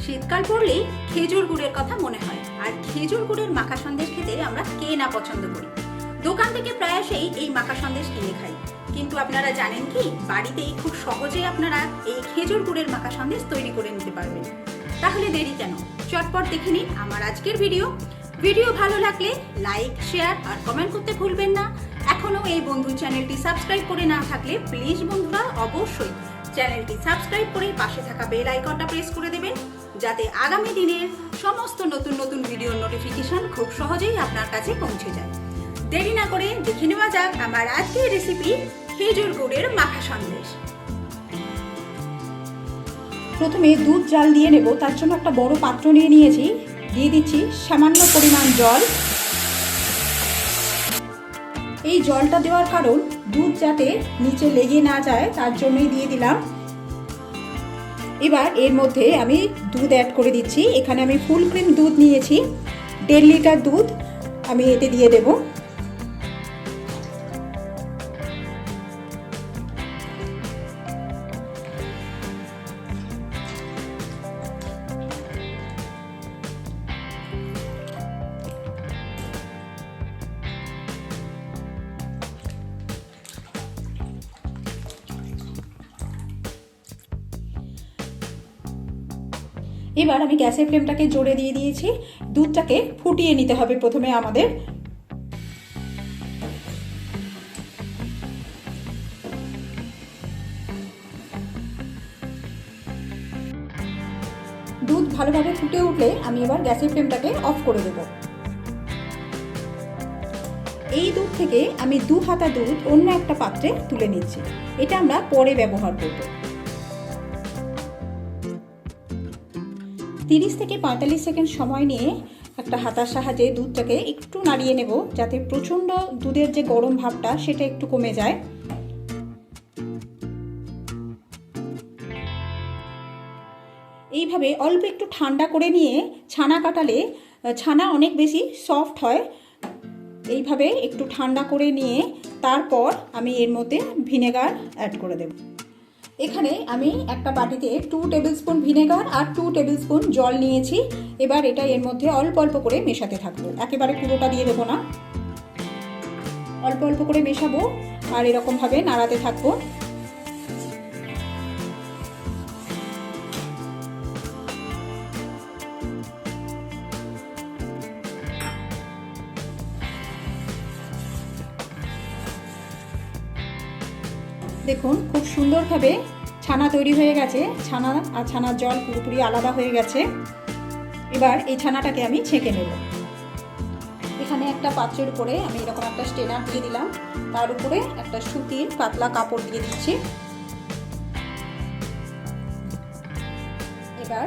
শীতকাল পড়লেই খেজুর গুড়ের কথা মনে হয়। আর খেজুর গুড়ের মাখা সন্দেশ খেতে আমরা কে না পছন্দ করি। দোকান থেকে প্রায়শই এই মাখা সন্দেশ কিনে খাই, কিন্তু আপনারা জানেন কি বাড়িতেই খুব সহজেই আপনারা এই খেজুর গুড়ের মাখা সন্দেশ তৈরি করে নিতে পারবেন। তাহলে দেরি কেন, চটপট দেখে নিন আমার আজকের ভিডিও ভালো লাগলে লাইক, শেয়ার আর কমেন্ট করতে ভুলবেন না। এখনো এই বন্ধু চ্যানেলটি সাবস্ক্রাইব করে না থাকলে প্লিজ বন্ধুরা অবশ্যই চ্যানেলটি সাবস্ক্রাইব করে পাশে থাকা বেল আইকনটা প্রেস করে দেবেন, যাতে আগামী দিনের সমস্ত নতুন ভিডিওর নোটিফিকেশন খুব সহজেই আপনার কাছে পৌঁছে যায়। দেরি না করে দেখে নেওয়া যাক আমার আজকের রেসিপি খেজুর গুড়ের মাখা সন্দেশ। প্রথমে দুধ জাল দিয়ে নেব, তার জন্য একটা বড় পাত্র নিয়ে নিয়েছি। দিয়ে দিচ্ছি সামান্য পরিমাণ জল। এই জলটা দেওয়ার কারণ দুধ যাতে নিচে লেগে না যায়, তার জন্যই দিয়ে দিলাম। এবার এর মধ্যে আমি দুধ অ্যাড করে দিচ্ছি। এখানে আমি ফুল ক্রিম দুধ নিয়েছি, 1.5 লিটার দুধ আমি এতে দিয়ে দেব। এবার আমি গ্যাসের ফ্লেমটাকে জোরে দিয়ে দিয়েছি। দুধটাকে ফুটিয়ে নিতে হবে প্রথমে আমাদের। দুধ ভালোভাবে ফুটে উঠলে আমি এবার গ্যাসের ফ্লেমটাকে অফ করে দেব। এই দুধ থেকে আমি 2 হাতা দুধ অন্য একটা পাত্রে তুলে নিচ্ছি। এটা আমরা পরে ব্যবহার করব। 30 থেকে 45 সেকেন্ড সময় নিয়ে একটা হাতার সাহায্যে দুধটাকে একটু নাড়িয়ে নেব, যাতে প্রচণ্ড দুধের যে গরম ভাবটা সেটা একটু কমে যায়। এইভাবে অল্প একটু ঠান্ডা করে নিয়ে ছানা কাটালে ছানা অনেক বেশি সফট হয়। এইভাবে একটু ঠান্ডা করে নিয়ে তারপর আমি এর মধ্যে ভিনেগার অ্যাড করে দেব। এখানে আমি একটা বাটিতে 2 টেবিল স্পুন ভিনেগার আর 2 টেবিল স্পুন জল নিয়েছি। এবার এটা এর মধ্যে অল্প অল্প করে মেশাতে থাকবো, একেবারে পুরোটা দিয়ে দেবো না, অল্প অল্প করে মেশাবো আর এরকমভাবে নাড়াতে থাকবো। দেখুন খুব সুন্দরভাবে ছানা তৈরি হয়ে গেছে। ছানা আর ছানার জল পুরোপুরি আলাদা হয়ে গেছে। এবার এই ছানাটাকে আমি ছেঁকে নেব। এখানে একটা পাত্রের উপরে আমি এরকম একটা স্ট্রেনার দিয়ে দিলাম, তার উপরে একটা সুতির পাতলা কাপড় দিয়ে দিচ্ছি। এবার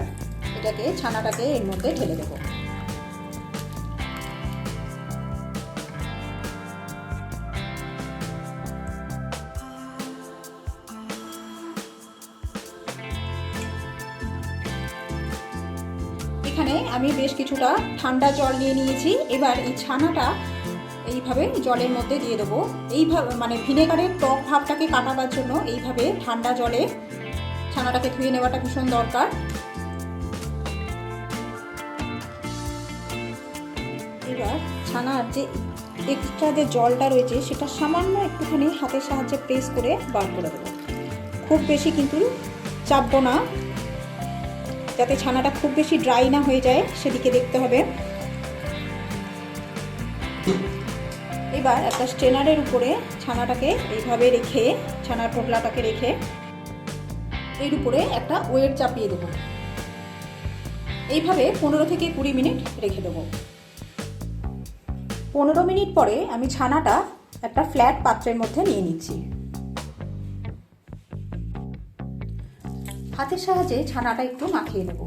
এটাকে ছানাটাকে এর মধ্যে ঢেলে দেবো। এখানে আমি বেশ কিছুটা ঠান্ডা জল নিয়ে নিয়েছি। এবার এই ছানাটা এইভাবে জলের মধ্যে দিয়ে দেবো। এইভাবে মানে ভিনেগারের টক ভাবটাকে কাটাবার জন্য এইভাবে ঠান্ডা জলে ছানাটাকে ধুয়ে নেওয়াটা ভীষণ দরকার। এবার ছানার যে এক্সট্রা যে জলটা রয়েছে সেটা সামান্য একটুখানি হাতের সাহায্যে প্রেস করে বার করে দেবো। খুব বেশি কিন্তু চাপবো না, যাতে ছানাটা খুব বেশি ড্রাই না হয়ে যায় সেদিকে দেখতে হবে। এবার একটা স্ট্রেনারের উপরে ছানাটাকে এইভাবে রেখে, ছানার পোটলাটাকে রেখে এর উপরে একটা ওয়েট চাপিয়ে দেবো। এইভাবে 15 থেকে 20 মিনিট রেখে দেবো। 15 মিনিট পরে আমি ছানাটা একটা ফ্ল্যাট পাত্রের মধ্যে নিয়ে নিচ্ছি। হাতের সাহায্যে ছানাটা একটু মাখিয়ে নেব।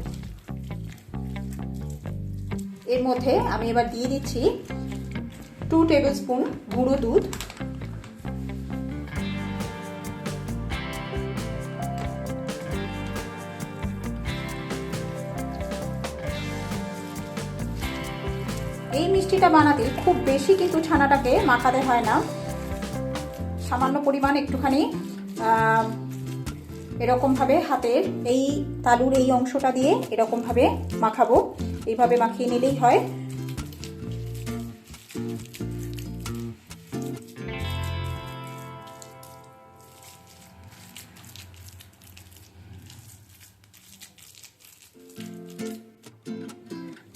এর মধ্যে আমি এবার দিয়ে দিচ্ছি 2 টেবিল স্পুন গুঁড়ো দুধ। এই মিষ্টিটা বানাতে খুব বেশি কিন্তু ছানাটাকে মাখাতে হয় না, সামান্য পরিমাণ একটুখানি এরকমভাবে হাতের এই তালুর এই অংশটা দিয়ে এরকমভাবে মাখাবো। এইভাবে মাখিয়ে নিলেই হয়।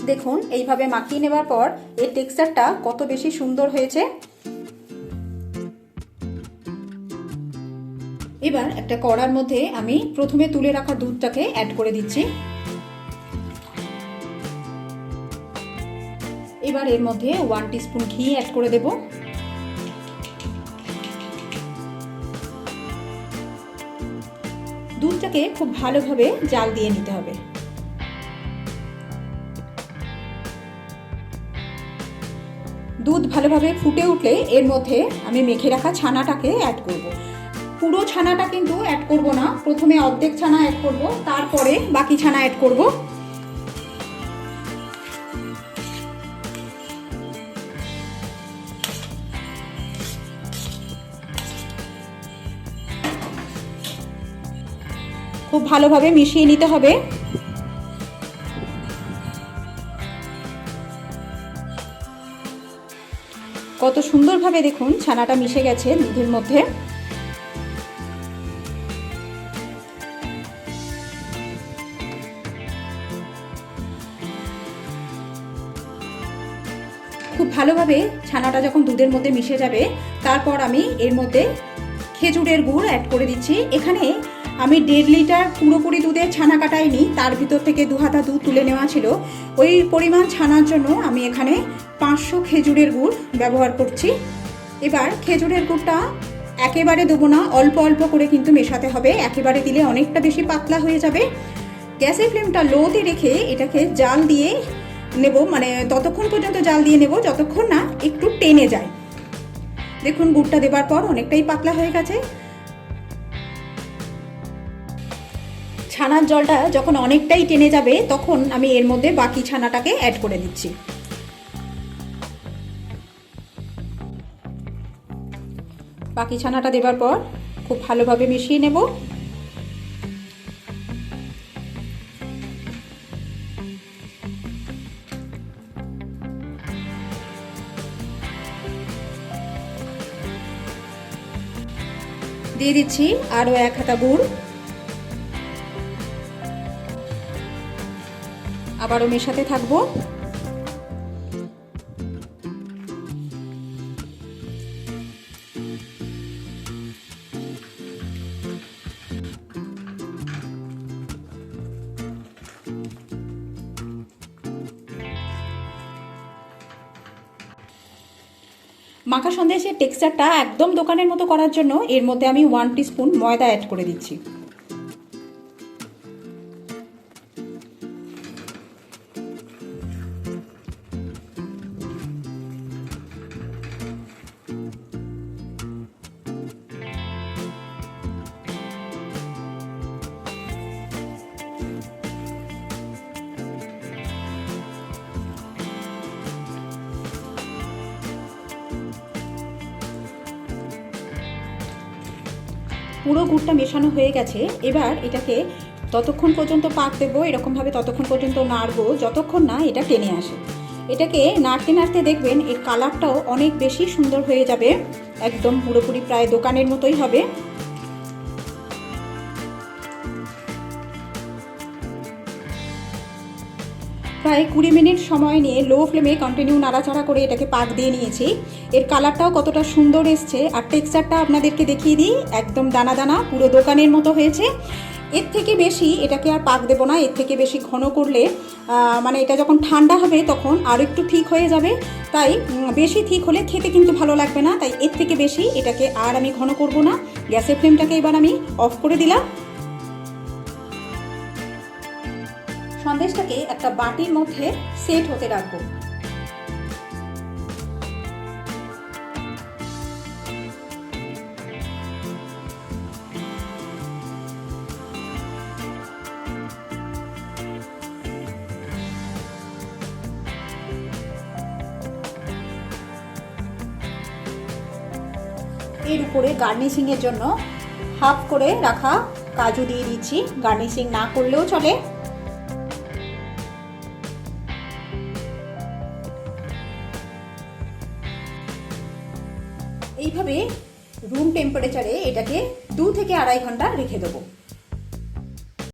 দেখুন এইভাবে মাখিয়ে নেবার পর এর টেক্সচারটা কত বেশি সুন্দর হয়েছে। এবার একটা কড়ার মধ্যে আমি প্রথমে তুলে রাখা দুধটাকে অ্যাড করে দিচ্ছি। এবার এর মধ্যে 1 টিস্পুন ঘি অ্যাড করে দেব। দুধটাকে খুব ভালোভাবে জাল দিয়ে নিতে হবে। দুধ ভালোভাবে ফুটে উঠলে এর মধ্যে আমি মেখে রাখা ছানাটাকে অ্যাড করব। পুরো ছানাটা কিন্তু অ্যাড করব না, প্রথমে অর্ধেক ছানা অ্যাড করব, তারপরে বাকি ছানা অ্যাড করব। খুব ভালোভাবে মিশিয়ে নিতে হবে। কত সুন্দরভাবে দেখুন ছানাটা মিশে গেছে দুধের মধ্যে। খুব ভালোভাবে ছানাটা যখন দুধের মধ্যে মিশে যাবে তারপর আমি এর মধ্যে খেজুরের গুড় অ্যাড করে দিচ্ছি। এখানে আমি 1.5 লিটার পুরোপুরি দুধের ছানা কাটাইনি, তার ভিতর থেকে 2 হাতা দুধ তুলে নেওয়া ছিল। ওই পরিমাণ ছানার জন্য আমি এখানে 500 খেজুরের গুড় ব্যবহার করছি। এবার খেজুরের গুড়টা একেবারে দেবো না, অল্প অল্প করে কিন্তু মেশাতে হবে। একেবারে দিলে অনেকটা বেশি পাতলা হয়ে যাবে। গ্যাসের ফ্লেমটা লোতে রেখে এটাকে জাল দিয়ে নেব, মানে ততক্ষণ পর্যন্ত জাল দিয়ে নেব যতক্ষণ না একটু টেনে যায়। দেখুন গুড়টা দেবার পর অনেকটাই পাতলা হয়ে গেছে। ছানার জলটা যখন অনেকটাই টেনে যাবে তখন আমি এর মধ্যে বাকি ছানাটাকে অ্যাড করে দিচ্ছি। বাকি ছানাটা দেবার পর খুব ভালোভাবে মিশিয়ে নেব। দিয়ে দিচ্ছি আরও 1 হাতা গুড়। আবারও মেশাতে থাকবো। মাখা সন্দেশের টেক্সচারটা একদম দোকানের মতো করার জন্য এর মধ্যে আমি 1 টিস্পুন ময়দা অ্যাড করে দিচ্ছি। পুরো গুড়টা মেশানো হয়ে গেছে। এবার এটাকে ততক্ষণ পর্যন্ত পাক দেবো, এরকমভাবে ততক্ষণ পর্যন্ত নাড়বো যতক্ষণ না এটা টেনে আসে। এটাকে নাড়তে নাড়তে দেখবেন এর কালারটাও অনেক বেশি সুন্দর হয়ে যাবে, একদম পুরোপুরি প্রায় দোকানের মতোই হবে। প্রায় 20 মিনিট সময় নিয়ে লো ফ্লেমে কন্টিনিউ নাড়াচাড়া করে এটাকে পাক দিয়ে নিয়েছি। এর কালারটাও কতটা সুন্দর এসছে, আর টেক্সচারটা আপনাদেরকে দেখিয়ে দিই, একদম দানা দানা পুরো দোকানের মতো হয়েছে। এর থেকে বেশি এটাকে আর পাক দেবো না, এর থেকে বেশি ঘন করলে মানে এটা যখন ঠান্ডা হবে তখন আর একটু ঠিক হয়ে যাবে। তাই বেশি ঠিক হলে খেতে কিন্তু ভালো লাগবে না, তাই এর থেকে বেশি এটাকে আর আমি ঘন করব না। গ্যাসের ফ্লেমটাকে এবার আমি অফ করে দিলাম। সন্দেশটাকে একটা বাটির মধ্যে সেট হতে রাখবো। এর উপরে গার্নিশিং এর জন্য হাফ করে রাখা কাজু দিয়ে দিচ্ছি, গার্নিশিং না করলেও চলে। এইভাবে রুম টেম্পারেচারে এটাকে 2 থেকে 2.5 ঘন্টা রেখে দেবো।